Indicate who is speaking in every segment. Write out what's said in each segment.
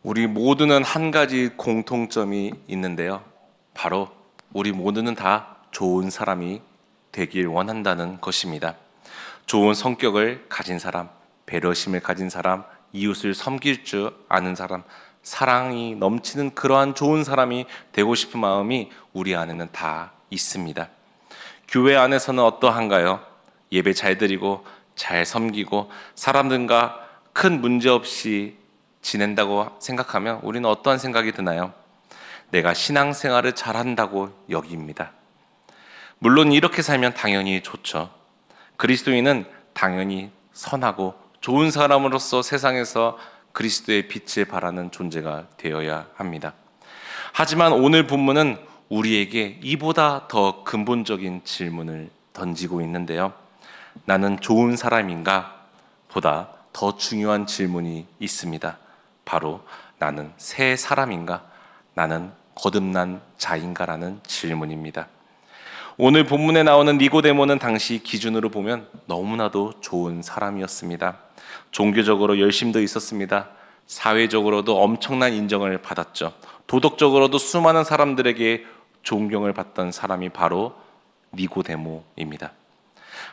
Speaker 1: 우리 모두는 한 가지 공통점이 있는데요. 바로 우리 모두는 다 좋은 사람이 되길 원한다는 것입니다. 좋은 성격을 가진 사람, 배려심을 가진 사람, 이웃을 섬길 줄 아는 사람, 사랑이 넘치는 그러한 좋은 사람이 되고 싶은 마음이 우리 안에는 다 있습니다. 교회 안에서는 어떠한가요? 예배 잘 드리고 잘 섬기고 사람들과 큰 문제 없이 지낸다고 생각하면 우리는 어떠한 생각이 드나요? 내가 신앙생활을 잘한다고 여깁니다. 물론 이렇게 살면 당연히 좋죠. 그리스도인은 당연히 선하고 좋은 사람으로서 세상에서 그리스도의 빛을 발하는 존재가 되어야 합니다. 하지만 오늘 본문은 우리에게 이보다 더 근본적인 질문을 던지고 있는데요. 나는 좋은 사람인가? 보다 더 중요한 질문이 있습니다. 바로 나는 새 사람인가? 나는 거듭난 자인가라는 질문입니다. 오늘 본문에 나오는 니고데모는 당시 기준으로 보면 너무나도 좋은 사람이었습니다. 종교적으로 열심도 있었습니다. 사회적으로도 엄청난 인정을 받았죠. 도덕적으로도 수많은 사람들에게 존경을 받던 사람이 바로 니고데모입니다.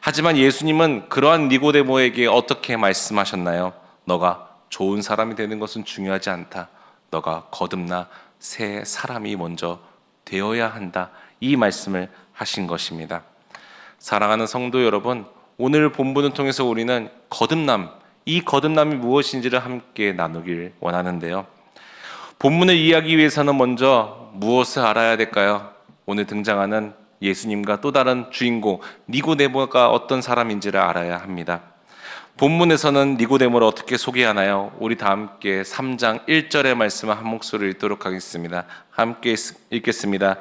Speaker 1: 하지만 예수님은 그러한 니고데모에게 어떻게 말씀하셨나요? 너가 좋은 사람이 되는 것은 중요하지 않다. 너가 거듭나 새 사람이 먼저 되어야 한다. 이 말씀을 하신 것입니다. 사랑하는 성도 여러분, 오늘 본문을 통해서 우리는 거듭남, 이 거듭남이 무엇인지를 함께 나누길 원하는데요. 본문을 이해하기 위해서는 먼저 무엇을 알아야 될까요? 오늘 등장하는 예수님과 또 다른 주인공 니고데모가 어떤 사람인지를 알아야 합니다. 본문에서는 니고데모를 어떻게 소개하나요? 우리 다 함께 3장 1절의 말씀을 한 목소리로 읽도록 하겠습니다. 함께 읽겠습니다.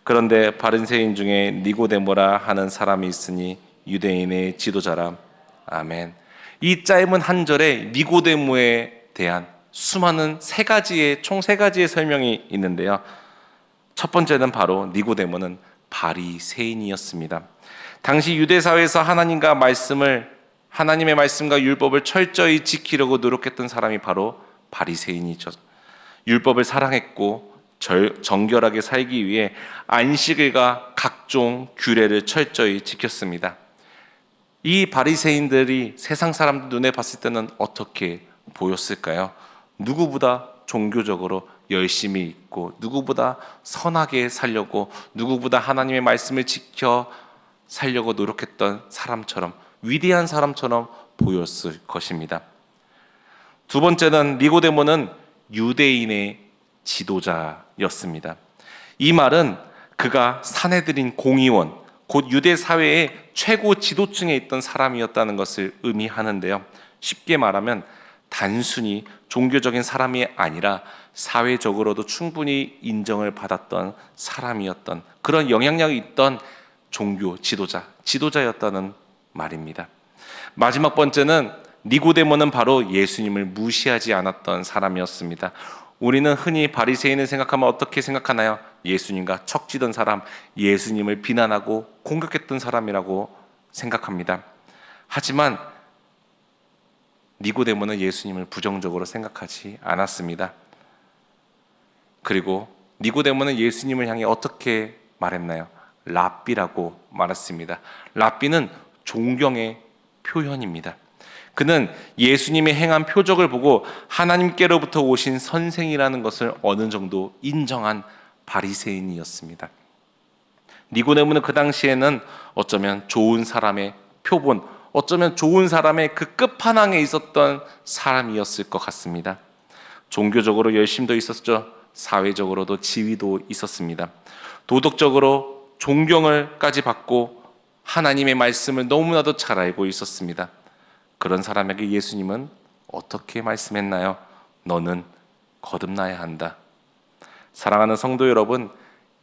Speaker 1: 그런데 바리새인 중에 니고데모라 하는 사람이 있으니 유대인의 지도자라. 아멘. 이 짧은 한 절에 니고데모에 대한 수많은 총 세 가지의 설명이 있는데요. 첫 번째는 바로 니고데모는 바리새인이었습니다. 당시 유대 사회에서 하나님의 말씀과 율법을 철저히 지키려고 노력했던 사람이 바로 바리새인이죠. 율법을 사랑했고 정결하게 살기 위해 안식일과 각종 규례를 철저히 지켰습니다. 이 바리새인들이 세상 사람들 눈에 봤을 때는 어떻게 보였을까요? 누구보다 종교적으로 열심히 있고 누구보다 선하게 살려고 누구보다 하나님의 말씀을 지켜 살려고 노력했던 사람처럼 위대한 사람처럼 보였을 것입니다. 두 번째는 니고데모는 유대인의 지도자였습니다. 이 말은 그가 사내들인 공의원, 곧 유대 사회의 최고 지도층에 있던 사람이었다는 것을 의미하는데요. 쉽게 말하면 단순히 종교적인 사람이 아니라 사회적으로도 충분히 인정을 받았던 사람이었던 그런 영향력이 있던 종교 지도자였다는 말입니다. 마지막 번째는 니고데모는 바로 예수님을 무시하지 않았던 사람이었습니다. 우리는 흔히 바리새인을 생각하면 어떻게 생각하나요? 예수님과 척지던 사람, 예수님을 비난하고 공격했던 사람이라고 생각합니다. 하지만 니고데모는 예수님을 부정적으로 생각하지 않았습니다. 그리고 니고데모는 예수님을 향해 어떻게 말했나요? 랍비라고 말했습니다. 랍비는 존경의 표현입니다. 그는 예수님의 행한 표적을 보고 하나님께로부터 오신 선생이라는 것을 어느 정도 인정한 바리새인이었습니다. 니고데모는 그 당시에는 어쩌면 좋은 사람의 표본, 어쩌면 좋은 사람의 그 끝판왕에 있었던 사람이었을 것 같습니다. 종교적으로 열심도 있었죠. 사회적으로도 지위도 있었습니다. 도덕적으로 존경을까지 받고 하나님의 말씀을 너무나도 잘 알고 있었습니다. 그런 사람에게 예수님은 어떻게 말씀했나요? 너는 거듭나야 한다. 사랑하는 성도 여러분,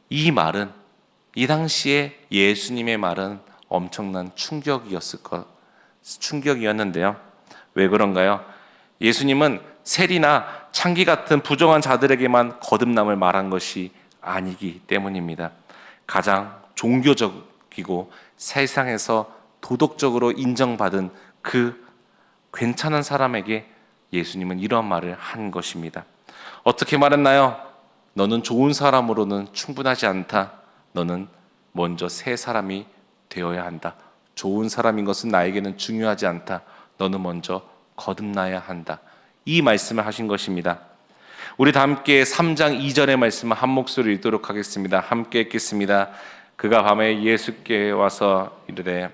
Speaker 1: 이 당시에 예수님의 말은 엄청난 충격이었는데요. 왜 그런가요? 예수님은 세리나 창기 같은 부정한 자들에게만 거듭남을 말한 것이 아니기 때문입니다. 가장 종교적이고 세상에서 도덕적으로 인정받은 그 괜찮은 사람에게 예수님은 이런 말을 한 것입니다. 어떻게 말했나요? 너는 좋은 사람으로는 충분하지 않다. 너는 먼저 새 사람이 되어야 한다. 좋은 사람인 것은 나에게는 중요하지 않다. 너는 먼저 거듭나야 한다. 이 말씀을 하신 것입니다. 우리 다 함께 3장 2절의 말씀을 한 목소리로 읽도록 하겠습니다. 함께 읽겠습니다. 그가 밤에 예수께 와서 이르되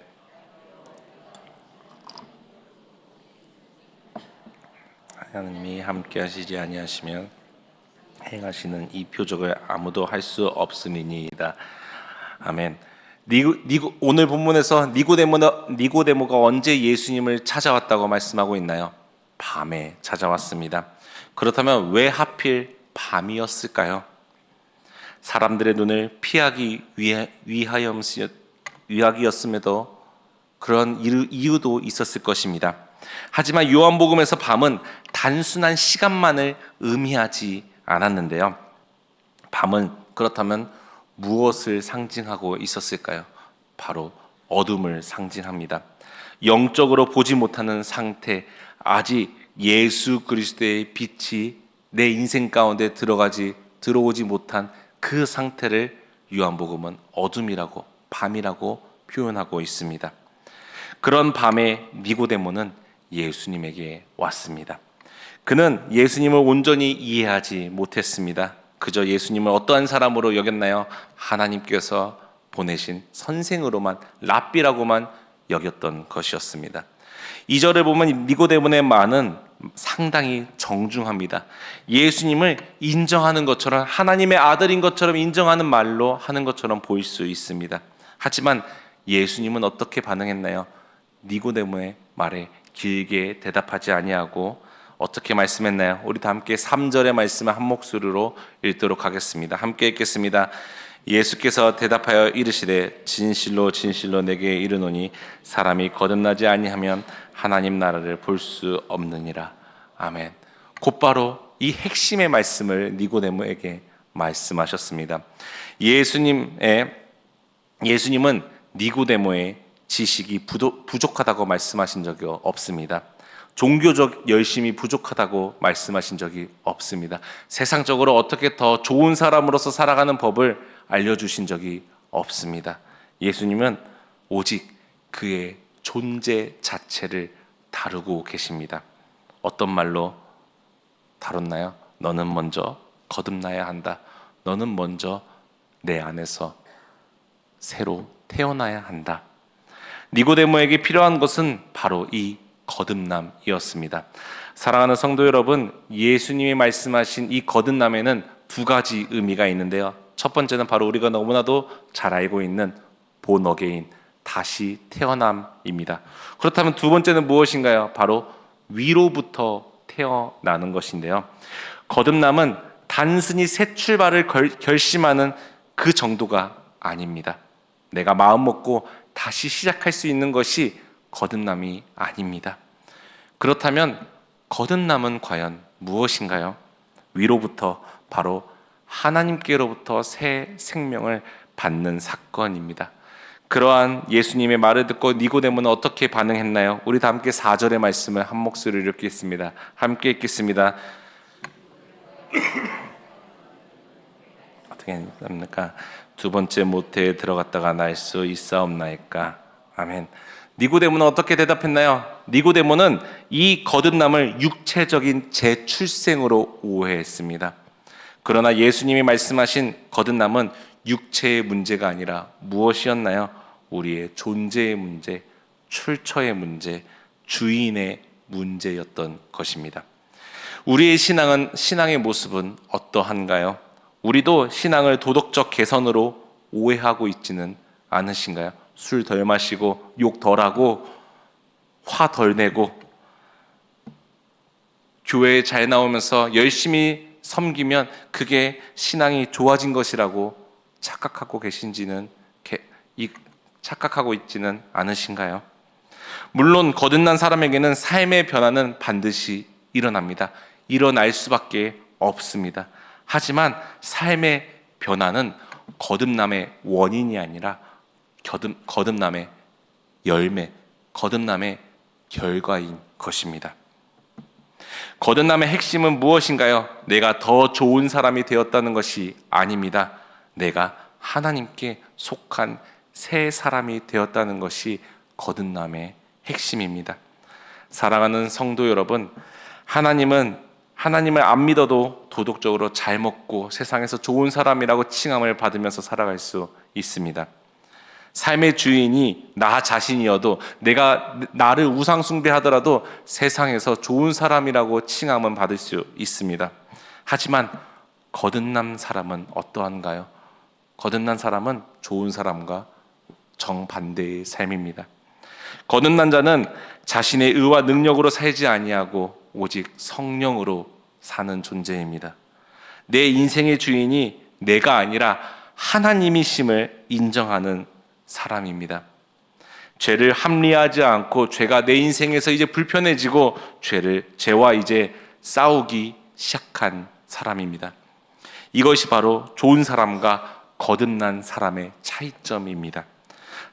Speaker 1: 하나님이 함께 하시지 아니하시면 행하시는 이 표적을 아무도 할 수 없음이니이다. 아멘. 오늘 본문에서 니고데모가 언제 예수님을 찾아왔다고 말씀하고 있나요? 밤에 찾아왔습니다. 그렇다면 왜 하필 밤이었을까요? 사람들의 눈을 피하기 위하기였음에도 그런 이유도 있었을 것입니다. 하지만 요한복음에서 밤은 단순한 시간만을 의미하지 않았는데요. 밤은 그렇다면 무엇을 상징하고 있었을까요? 바로 어둠을 상징합니다. 영적으로 보지 못하는 상태, 아직 예수 그리스도의 빛이 내 인생 가운데 들어오지 못한 그 상태를 요한복음은 어둠이라고, 밤이라고 표현하고 있습니다. 그런 밤에 니고데모는 예수님에게 왔습니다. 그는 예수님을 온전히 이해하지 못했습니다. 그저 예수님을 어떠한 사람으로 여겼나요? 하나님께서 보내신 선생으로만, 랍비라고만 여겼던 것이었습니다. 2절을 보면 니고데모의 말은 상당히 정중합니다. 예수님을 인정하는 것처럼, 하나님의 아들인 것처럼 인정하는 말로 하는 것처럼 보일 수 있습니다. 하지만 예수님은 어떻게 반응했나요? 니고데모의 말에 길게 대답하지 아니하고 어떻게 말씀했나요? 우리 다 함께 3절의 말씀을 한 목소리로 읽도록 하겠습니다. 함께 읽겠습니다. 예수께서 대답하여 이르시되 진실로 진실로 내게 이르노니 사람이 거듭나지 아니하면 하나님 나라를 볼 수 없느니라. 아멘. 곧바로 이 핵심의 말씀을 니고데모에게 말씀하셨습니다. 예수님은 니고데모의 지식이 부족하다고 말씀하신 적이 없습니다. 종교적 열심이 부족하다고 말씀하신 적이 없습니다. 세상적으로 어떻게 더 좋은 사람으로서 살아가는 법을 알려주신 적이 없습니다. 예수님은 오직 그의 존재 자체를 다루고 계십니다. 어떤 말로 다뤘나요? 너는 먼저 거듭나야 한다. 너는 먼저 내 안에서 새로 태어나야 한다. 니고데모에게 필요한 것은 바로 이 거듭남이었습니다. 사랑하는 성도 여러분, 예수님이 말씀하신 이 거듭남에는 두 가지 의미가 있는데요. 첫 번째는 바로 우리가 너무나도 잘 알고 있는 본 어게인, 다시 태어남입니다. 그렇다면 두 번째는 무엇인가요? 바로 위로부터 태어나는 것인데요. 거듭남은 단순히 새 출발을 결심하는 그 정도가 아닙니다. 내가 마음 먹고 다시 시작할 수 있는 것이 거듭남이 아닙니다. 그렇다면 거듭남은 과연 무엇인가요? 위로부터, 바로 하나님께로부터 새 생명을 받는 사건입니다. 그러한 예수님의 말을 듣고 니고데모는 어떻게 반응했나요? 우리 다 함께 4절의 말씀을 한 목소리로 읽겠습니다. 함께 읽겠습니다. 어떻게 합니까? 두 번째 모태에 들어갔다가 날 수 있사옵나이까? 아멘. 니고데모는 어떻게 대답했나요? 니고데모는 이 거듭남을 육체적인 재출생으로 오해했습니다. 그러나 예수님이 말씀하신 거듭남은 육체의 문제가 아니라 무엇이었나요? 우리의 존재의 문제, 출처의 문제, 주인의 문제였던 것입니다. 우리의 신앙의 모습은 어떠한가요? 우리도 신앙을 도덕적 개선으로 오해하고 있지는 않으신가요? 술 덜 마시고 욕 덜 하고 화 덜 내고 교회에 잘 나오면서 열심히 섬기면 그게 신앙이 좋아진 것이라고 착각하고 있지는 않으신가요? 물론 거듭난 사람에게는 삶의 변화는 반드시 일어납니다. 일어날 수밖에 없습니다. 하지만 삶의 변화는 거듭남의 원인이 아니라 거듭남의 열매, 거듭남의 결과인 것입니다. 거듭남의 핵심은 무엇인가요? 내가 더 좋은 사람이 되었다는 것이 아닙니다. 내가 하나님께 속한 새 사람이 되었다는 것이 거듭남의 핵심입니다. 사랑하는 성도 여러분, 하나님을 안 믿어도 도덕적으로 잘 먹고 세상에서 좋은 사람이라고 칭함을 받으면서 살아갈 수 있습니다. 삶의 주인이 나 자신이어도, 내가 나를 우상 숭배하더라도 세상에서 좋은 사람이라고 칭함은 받을 수 있습니다. 하지만 거듭난 사람은 어떠한가요? 거듭난 사람은 좋은 사람과 정반대의 삶입니다. 거듭난 자는 자신의 의와 능력으로 살지 아니하고 오직 성령으로 사는 존재입니다. 내 인생의 주인이 내가 아니라 하나님이심을 인정하는 사람입니다. 죄를 합리화하지 않고 죄가 내 인생에서 이제 불편해지고 죄와 이제 싸우기 시작한 사람입니다. 이것이 바로 좋은 사람과 거듭난 사람의 차이점입니다.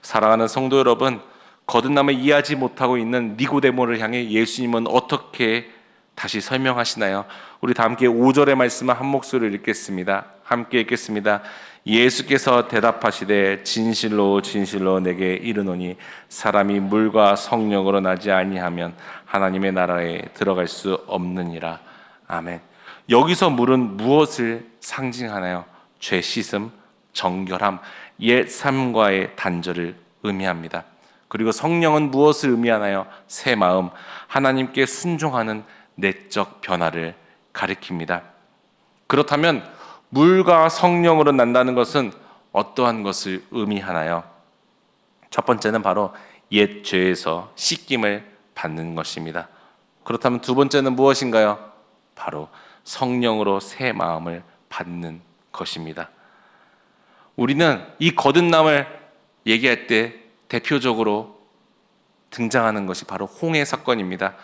Speaker 1: 사랑하는 성도 여러분, 거듭남을 이해하지 못하고 있는 니고데모를 향해 예수님은 어떻게 다시 설명하시나요? 우리 다 함께 5절의 말씀을 한 목소리로 읽겠습니다. 함께 읽겠습니다. 예수께서 대답하시되 진실로 진실로 내게 이르노니 사람이 물과 성령으로 나지 아니하면 하나님의 나라에 들어갈 수 없느니라. 아멘. 여기서 물은 무엇을 상징하나요? 죄 씻음, 정결함, 옛 삶과의 단절을 의미합니다. 그리고 성령은 무엇을 의미하나요? 새 마음, 하나님께 순종하는 내적 변화를 가리킵니다. 그렇다면 물과 성령으로 난다는 것은 어떠한 것을 의미하나요? 첫 번째는 바로 옛 죄에서 씻김을 받는 것입니다. 그렇다면 두 번째는 무엇인가요? 바로 성령으로 새 마음을 받는 것입니다. 우리는 이 거듭남을 얘기할 때 대표적으로 등장하는 것이 바로 홍해 사건입니다.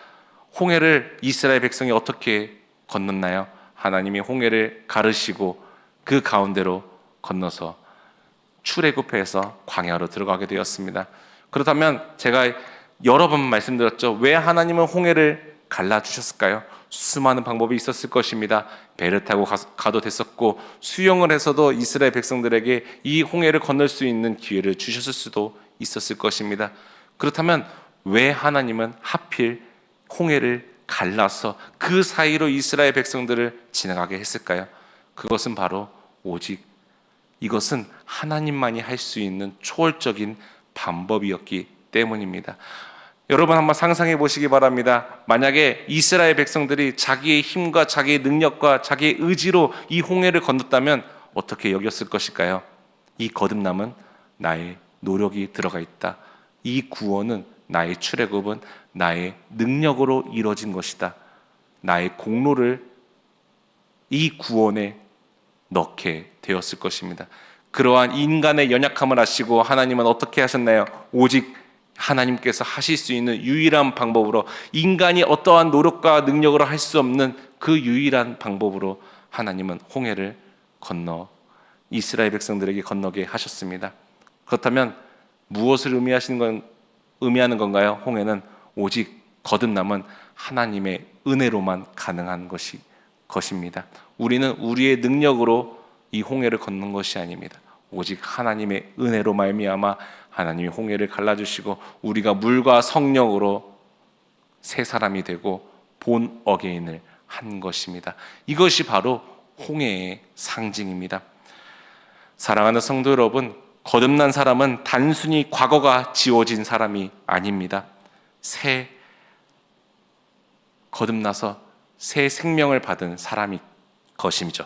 Speaker 1: 홍해를 이스라엘 백성이 어떻게 건넜나요? 하나님이 홍해를 가르시고 그 가운데로 건너서 출애굽해서 광야로 들어가게 되었습니다. 그렇다면 제가 여러 번 말씀드렸죠. 왜 하나님은 홍해를 갈라주셨을까요? 수많은 방법이 있었을 것입니다. 배를 타고 가도 됐었고, 수영을 해서도 이스라엘 백성들에게 이 홍해를 건널 수 있는 기회를 주셨을 수도 있었을 것입니다. 그렇다면 왜 하나님은 하필 홍해를 갈라서 그 사이로 이스라엘 백성들을 지나가게 했을까요? 그것은 바로 오직 이것은 하나님만이 할 수 있는 초월적인 방법이었기 때문입니다. 여러분 한번 상상해 보시기 바랍니다. 만약에 이스라엘 백성들이 자기의 힘과 자기의 능력과 자기의 의지로 이 홍해를 건넜다면 어떻게 여겼을 것일까요? 이 거듭남은 나의 노력이 들어가 있다. 이 구원은, 나의 출애굽은 나의 능력으로 이루어진 것이다. 나의 공로를 이 구원에 넣게 되었을 것입니다. 그러한 인간의 연약함을 아시고 하나님은 어떻게 하셨나요? 오직 하나님께서 하실 수 있는 유일한 방법으로, 인간이 어떠한 노력과 능력으로 할 수 없는 그 유일한 방법으로 하나님은 홍해를 건너 이스라엘 백성들에게 건너게 하셨습니다. 그렇다면 무엇을 의미하는 건가요? 홍해는 오직 거듭남은 하나님의 은혜로만 가능한 것입니다. 우리는 우리의 능력으로 이 홍해를 건넌 것이 아닙니다. 오직 하나님의 은혜로 말미암아 하나님이 홍해를 갈라주시고 우리가 물과 성령으로 새 사람이 되고 본 어게인을 한 것입니다. 이것이 바로 홍해의 상징입니다. 사랑하는 성도 여러분, 거듭난 사람은 단순히 과거가 지워진 사람이 아닙니다. 거듭나서 새 생명을 받은 사람이 것이죠.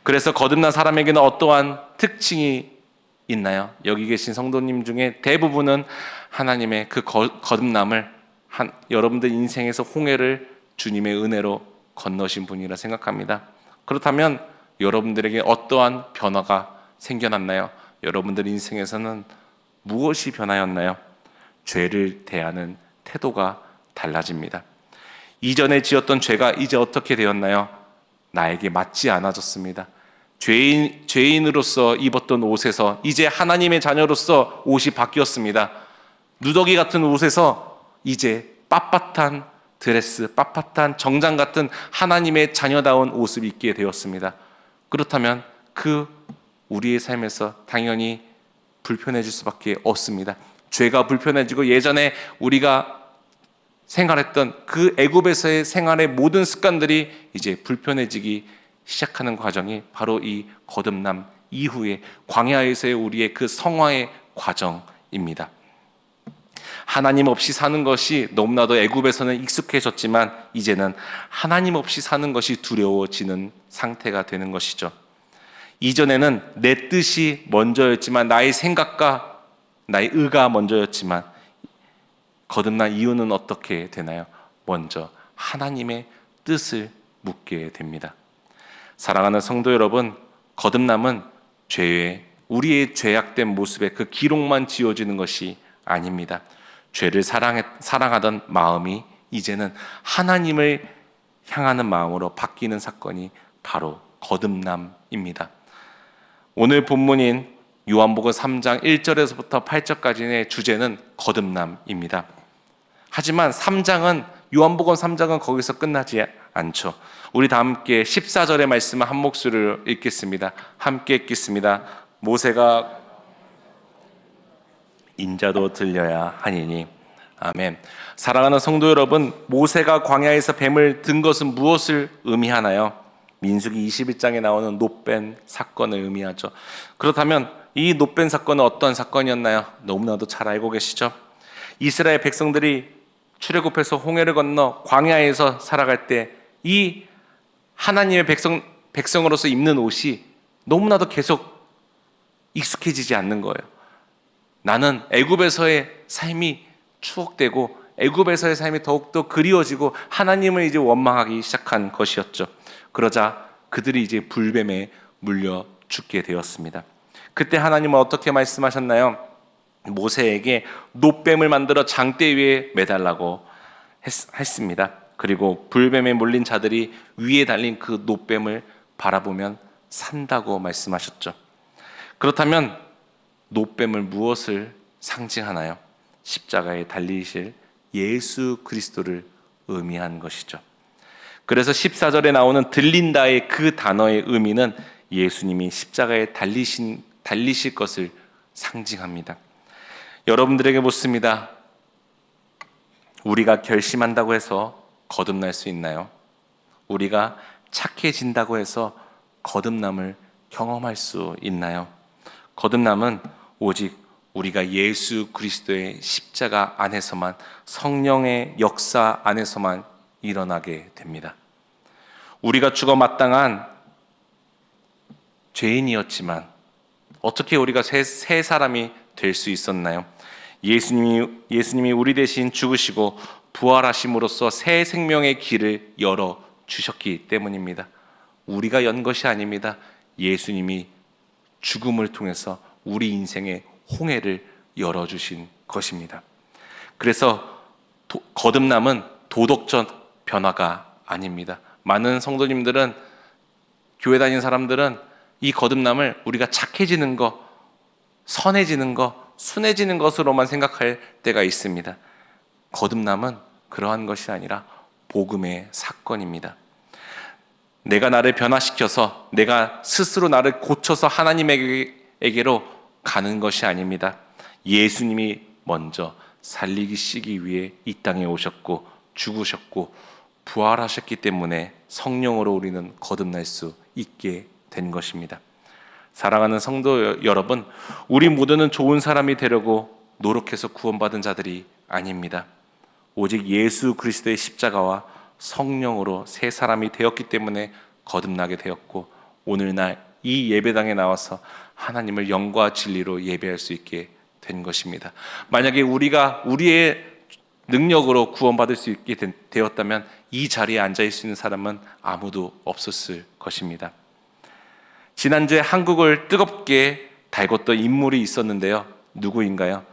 Speaker 1: 그래서 거듭난 사람에게는 어떠한 특징이 있나요? 여기 계신 성도님 중에 대부분은 하나님의 그 거듭남을 여러분들 인생에서 홍해를 주님의 은혜로 건너신 분이라 생각합니다. 그렇다면 여러분들에게 어떠한 변화가 생겨났나요? 여러분들 인생에서는 무엇이 변하였나요? 죄를 대하는 태도가 달라집니다. 이전에 지었던 죄가 이제 어떻게 되었나요? 나에게 맞지 않아졌습니다. 죄인으로서 입었던 옷에서 이제 하나님의 자녀로서 옷이 바뀌었습니다. 누더기 같은 옷에서 이제 빳빳한 드레스, 빳빳한 정장 같은 하나님의 자녀다운 옷을 입게 되었습니다. 그렇다면 우리의 삶에서 당연히 불편해질 수밖에 없습니다. 죄가 불편해지고 예전에 우리가 생활했던 그 애굽에서의 생활의 모든 습관들이 이제 불편해지기 시작하는 과정이 바로 이 거듭남 이후에 광야에서의 우리의 그 성화의 과정입니다. 하나님 없이 사는 것이 너무나도 애굽에서는 익숙해졌지만 이제는 하나님 없이 사는 것이 두려워지는 상태가 되는 것이죠. 이전에는 내 뜻이 먼저였지만 나의 생각과 나의 의가 먼저였지만 거듭난 이유는 어떻게 되나요? 먼저 하나님의 뜻을 묻게 됩니다. 사랑하는 성도 여러분, 거듭남은 우리의 죄악된 모습의 그 기록만 지워지는 것이 아닙니다. 죄를 사랑하던 마음이 이제는 하나님을 향하는 마음으로 바뀌는 사건이 바로 거듭남입니다. 오늘 본문인 요한복음 3장 1절에서부터 8절까지의 주제는 거듭남입니다. 하지만 요한복음 3장은 거기서 끝나지 않죠. 우리 다 함께 14절의 말씀을 한 목소리로 읽겠습니다. 함께 읽겠습니다. 모세가 인자도 들려야 하니니. 아멘. 사랑하는 성도 여러분, 모세가 광야에서 뱀을 든 것은 무엇을 의미하나요? 민수기 21장에 나오는 놋뱀 사건을 의미하죠. 그렇다면 이 놋뱀 사건은 어떤 사건이었나요? 너무나도 잘 알고 계시죠? 이스라엘 백성들이 출애굽해서 홍해를 건너 광야에서 살아갈 때 이 하나님의 백성으로서 입는 옷이 너무나도 계속 익숙해지지 않는 거예요. 나는 애굽에서의 삶이 추억되고 애굽에서의 삶이 더욱더 그리워지고 하나님을 이제 원망하기 시작한 것이었죠. 그러자 그들이 이제 불뱀에 물려 죽게 되었습니다. 그때 하나님은 어떻게 말씀하셨나요? 모세에게 놋뱀을 만들어 장대 위에 매달라고 했습니다. 그리고 불뱀에 물린 자들이 위에 달린 그 놋뱀을 바라보면 산다고 말씀하셨죠. 그렇다면 놋뱀을 무엇을 상징하나요? 십자가에 달리실 예수 그리스도를 의미한 것이죠. 그래서 14절에 나오는 들린다의 그 단어의 의미는 예수님이 십자가에 달리실 것을 상징합니다. 여러분들에게 묻습니다. 우리가 결심한다고 해서 거듭날 수 있나요? 우리가 착해진다고 해서 거듭남을 경험할 수 있나요? 거듭남은 오직 우리가 예수 그리스도의 십자가 안에서만, 성령의 역사 안에서만 일어나게 됩니다. 우리가 죽어 마땅한 죄인이었지만 어떻게 우리가 새 사람이 될 수 있었나요? 예수님이 우리 대신 죽으시고 부활하심으로써 새 생명의 길을 열어 주셨기 때문입니다. 우리가 연 것이 아닙니다. 예수님이 죽음을 통해서 우리 인생의 홍해를 열어주신 것입니다. 그래서 거듭남은 도덕적 변화가 아닙니다. 많은 성도님들은, 교회 다니는 사람들은 이 거듭남을 우리가 착해지는 것, 선해지는 것, 순해지는 것으로만 생각할 때가 있습니다. 거듭남은 그러한 것이 아니라 복음의 사건입니다. 내가 나를 변화시켜서, 내가 스스로 나를 고쳐서 하나님에게로 가는 것이 아닙니다. 예수님이 먼저 살리시기 위해 이 땅에 오셨고 죽으셨고 부활하셨기 때문에 성령으로 우리는 거듭날 수 있게 된 것입니다. 사랑하는 성도 여러분, 우리 모두는 좋은 사람이 되려고 노력해서 구원받은 자들이 아닙니다. 오직 예수 그리스도의 십자가와 성령으로 새 사람이 되었기 때문에 거듭나게 되었고, 오늘날 이 예배당에 나와서 하나님을 영과 진리로 예배할 수 있게 된 것입니다. 만약에 우리가 우리의 능력으로 구원받을 수 있게 되었다면 이 자리에 앉아 있는 사람은 아무도 없었을 것입니다. 지난주에 한국을 뜨겁게 달궜던 인물이 있었는데요. 누구인가요?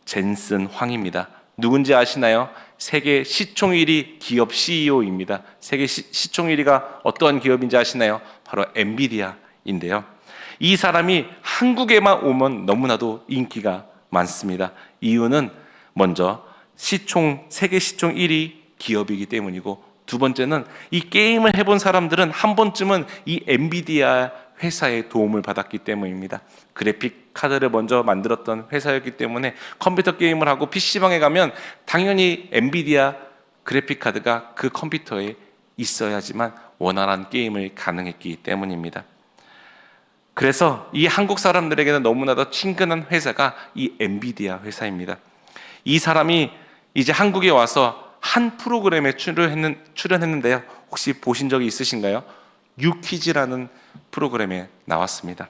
Speaker 1: 젠슨 황입니다. 누군지 아시나요? 세계 시총 1위 기업 CEO입니다. 세계 시총 1위가 어떠한 기업인지 아시나요? 바로 엔비디아인데요. 이 사람이 한국에만 오면 너무나도 인기가 많습니다. 이유는 먼저 세계 시총 1위 기업이기 때문이고, 두 번째는 이 게임을 해본 사람들은 한 번쯤은 이 엔비디아 회사의 도움을 받았기 때문입니다. 그래픽 카드를 먼저 만들었던 회사였기 때문에 컴퓨터 게임을 하고 PC방에 가면 당연히 엔비디아 그래픽 카드가 그 컴퓨터에 있어야지만 원활한 게임을 가능했기 때문입니다. 그래서 이 한국 사람들에게는 너무나도 친근한 회사가 이 엔비디아 회사입니다. 이 사람이 이제 한국에 와서 한 프로그램에 출연했는데요. 혹시 보신 적이 있으신가요? 유퀴즈라는 프로그램에 나왔습니다.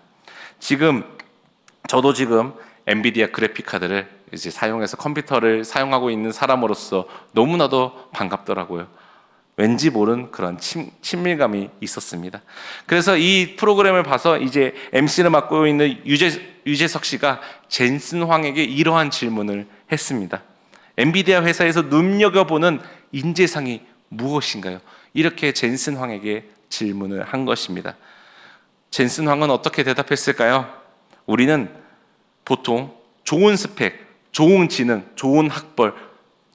Speaker 1: 저도 지금 엔비디아 그래픽 카드를 이제 사용해서 컴퓨터를 사용하고 있는 사람으로서 너무나도 반갑더라고요. 왠지 모른 그런 친밀감이 있었습니다. 그래서 이 프로그램을 봐서 이제 MC를 맡고 있는 유재석 씨가 젠슨 황에게 이러한 질문을 했습니다. 엔비디아 회사에서 눈여겨보는 인재상이 무엇인가요? 이렇게 젠슨 황에게 질문을 한 것입니다. 젠슨 황은 어떻게 대답했을까요? 우리는 보통 좋은 스펙, 좋은 지능, 좋은 학벌,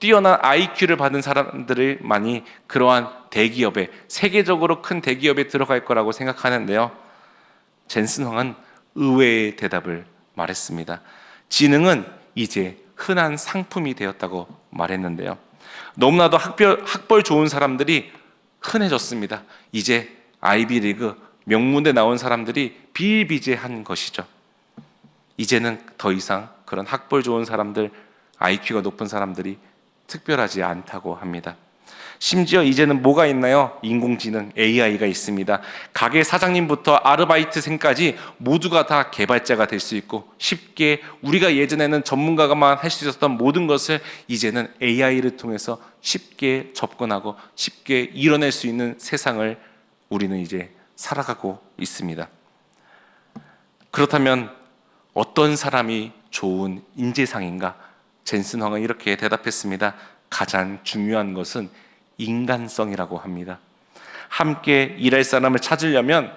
Speaker 1: 뛰어난 IQ를 받은 사람들을 많이 그러한 대기업에, 세계적으로 큰 대기업에 들어갈 거라고 생각하는데요. 젠슨 황은 의외의 대답을 말했습니다. 지능은 이제 흔한 상품이 되었다고 말했는데요. 너무나도 학벌 좋은 사람들이 흔해졌습니다. 이제 아이비리그 명문대 나온 사람들이 비일비재한 것이죠. 이제는 더 이상 그런 학벌 좋은 사람들, IQ가 높은 사람들이 특별하지 않다고 합니다. 심지어 이제는 뭐가 있나요? 인공지능, AI가 있습니다. 가게 사장님부터 아르바이트생까지 모두가 다 개발자가 될 수 있고, 쉽게 우리가 예전에는 전문가가만 할 수 있었던 모든 것을 이제는 AI를 통해서 쉽게 접근하고 쉽게 이뤄낼 수 있는 세상을 우리는 이제 살아가고 있습니다. 그렇다면 어떤 사람이 좋은 인재상인가? 젠슨 황은 이렇게 대답했습니다. 가장 중요한 것은 인간성이라고 합니다. 함께 일할 사람을 찾으려면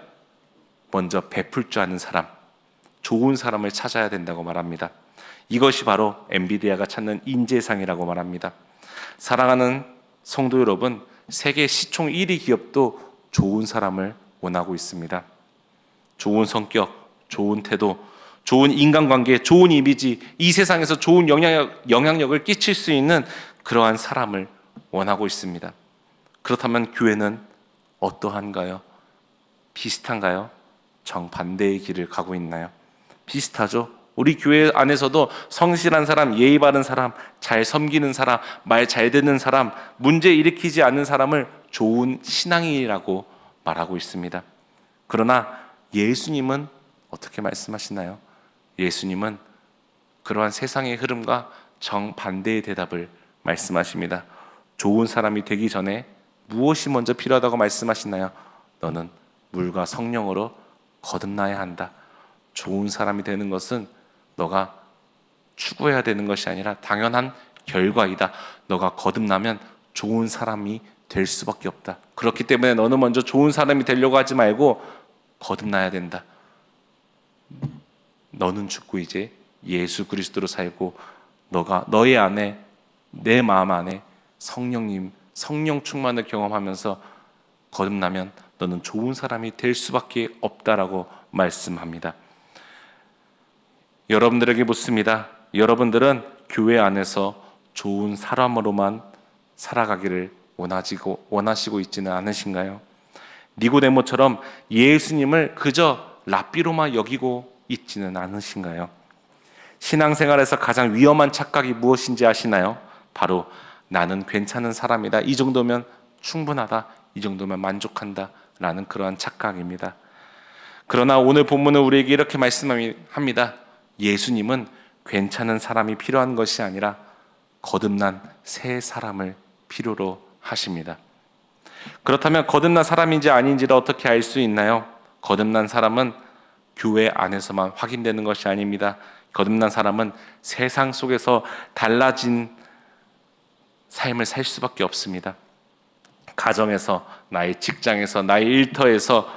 Speaker 1: 먼저 베풀 줄 아는 사람, 좋은 사람을 찾아야 된다고 말합니다. 이것이 바로 엔비디아가 찾는 인재상이라고 말합니다. 사랑하는 성도 여러분, 세계 시총 1위 기업도 좋은 사람을 원하고 있습니다. 좋은 성격, 좋은 태도, 좋은 인간관계, 좋은 이미지, 이 세상에서 좋은 영향력을 끼칠 수 있는 그러한 사람을 원하고 있습니다. 그렇다면 교회는 어떠한가요? 비슷한가요? 정반대의 길을 가고 있나요? 비슷하죠. 우리 교회 안에서도 성실한 사람, 예의 바른 사람, 잘 섬기는 사람, 말 잘 듣는 사람, 문제 일으키지 않는 사람을 좋은 신앙이라고 말하고 있습니다. 그러나 예수님은 어떻게 말씀하시나요? 예수님은 그러한 세상의 흐름과 정반대의 대답을 말씀하십니다. 좋은 사람이 되기 전에 무엇이 먼저 필요하다고 말씀하시나요? 너는 물과 성령으로 거듭나야 한다. 좋은 사람이 되는 것은 너가 추구해야 되는 것이 아니라 당연한 결과이다. 너가 거듭나면 좋은 사람이 될 수밖에 없다. 그렇기 때문에 너는 먼저 좋은 사람이 되려고 하지 말고 거듭나야 된다. 너는 죽고 이제 예수 그리스도로 살고 너의 안에, 내 마음 안에 성령 충만을 경험하면서 거듭나면 너는 좋은 사람이 될 수밖에 없다라고 말씀합니다. 여러분들에게 묻습니다. 여러분들은 교회 안에서 좋은 사람으로만 살아가기를 원하시고 있지는 않으신가요? 니고데모처럼 예수님을 그저 랍비로만 여기고 있지는 않으신가요? 신앙생활에서 가장 위험한 착각이 무엇인지 아시나요? 바로 나는 괜찮은 사람이다. 이 정도면 충분하다. 이 정도면 만족한다. 라는 그러한 착각입니다. 그러나 오늘 본문은 우리에게 이렇게 말씀합니다. 예수님은 괜찮은 사람이 필요한 것이 아니라 거듭난 새 사람을 필요로 하십니다. 그렇다면 거듭난 사람인지 아닌지를 어떻게 알 수 있나요? 거듭난 사람은 교회 안에서만 확인되는 것이 아닙니다. 거듭난 사람은 세상 속에서 달라진 삶을 살 수밖에 없습니다. 가정에서, 나의 직장에서, 나의 일터에서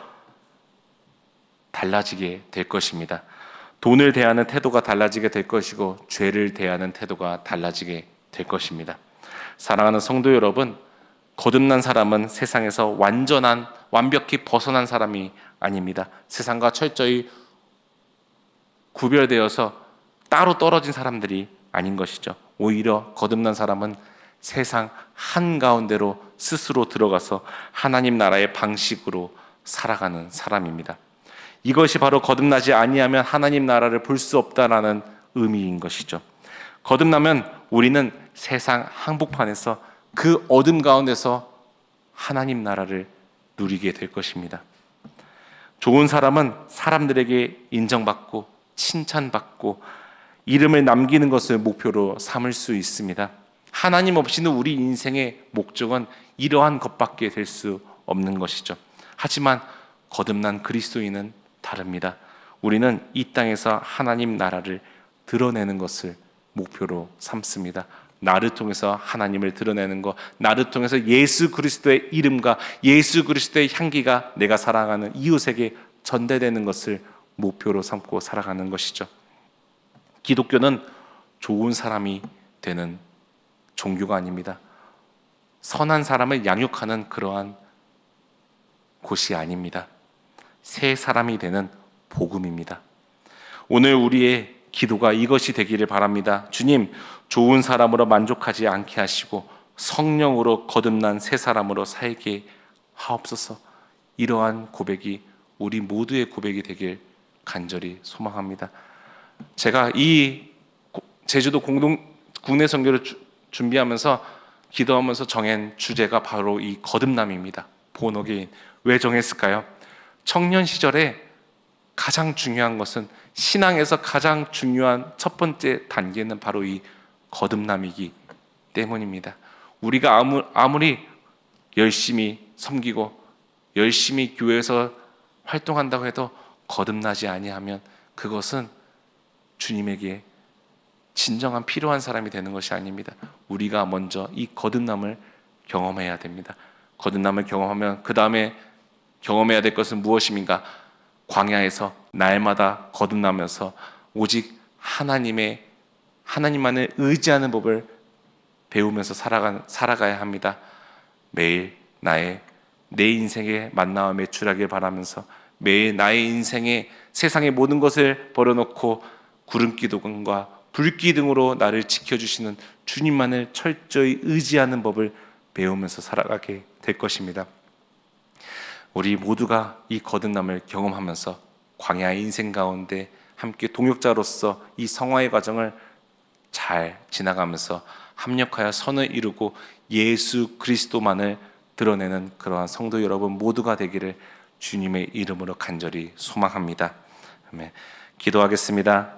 Speaker 1: 달라지게 될 것입니다. 돈을 대하는 태도가 달라지게 될 것이고 죄를 대하는 태도가 달라지게 될 것입니다. 사랑하는 성도 여러분, 거듭난 사람은 세상에서 완벽히 벗어난 사람이 아닙니다. 세상과 철저히 구별되어서 따로 떨어진 사람들이 아닌 것이죠. 오히려 거듭난 사람은 세상 한가운데로 스스로 들어가서 하나님 나라의 방식으로 살아가는 사람입니다. 이것이 바로 거듭나지 아니하면 하나님 나라를 볼 수 없다라는 의미인 것이죠. 거듭나면 우리는 세상 한복판에서 그 어둠 가운데서 하나님 나라를 누리게 될 것입니다. 좋은 사람은 사람들에게 인정받고 칭찬받고 이름을 남기는 것을 목표로 삼을 수 있습니다. 하나님 없이는 우리 인생의 목적은 이러한 것밖에 될 수 없는 것이죠. 하지만 거듭난 그리스도인은 다릅니다. 우리는 이 땅에서 하나님 나라를 드러내는 것을 목표로 삼습니다. 나를 통해서 하나님을 드러내는 것, 나를 통해서 예수 그리스도의 이름과 예수 그리스도의 향기가 내가 사랑하는 이웃에게 전달되는 것을 목표로 삼고 살아가는 것이죠. 기독교는 좋은 사람이 되는 종교가 아닙니다. 선한 사람을 양육하는 그러한 곳이 아닙니다. 새 사람이 되는 복음입니다. 오늘 우리의 기도가 이것이 되기를 바랍니다. 주님, 좋은 사람으로 만족하지 않게 하시고 성령으로 거듭난 새 사람으로 살게 하옵소서. 이러한 고백이 우리 모두의 고백이 되길 간절히 소망합니다. 제가 이 제주도 국내 선교를 준비하면서 기도하면서 정한 주제가 바로 이 거듭남입니다. born again. 왜 정했을까요? 청년 시절에 가장 중요한 것은, 신앙에서 가장 중요한 첫 번째 단계는 바로 이 거듭남이기 때문입니다. 우리가 아무리 열심히 섬기고 열심히 교회에서 활동한다고 해도 거듭나지 아니하면 그것은 주님에게 진정한 필요한 사람이 되는 것이 아닙니다. 우리가 먼저 이 거듭남을 경험해야 됩니다. 거듭남을 경험하면 그 다음에 경험해야 될 것은 무엇입니까? 광야에서 날마다 거듭나면서 오직 하나님만을 의지하는 법을 배우면서 살아가야 합니다. 매일 내 인생에 만나와 매출하길 바라면서 매일 나의 인생에 세상의 모든 것을 버려놓고 구름기둥과 불기둥으로 나를 지켜주시는 주님만을 철저히 의지하는 법을 배우면서 살아가게 될 것입니다. 우리 모두가 이 거듭남을 경험하면서 광야의 인생 가운데 함께 동역자로서 이 성화의 과정을 잘 지나가면서 합력하여 선을 이루고 예수 그리스도만을 드러내는 그러한 성도 여러분 모두가 되기를 주님의 이름으로 간절히 소망합니다. 아멘. 기도하겠습니다.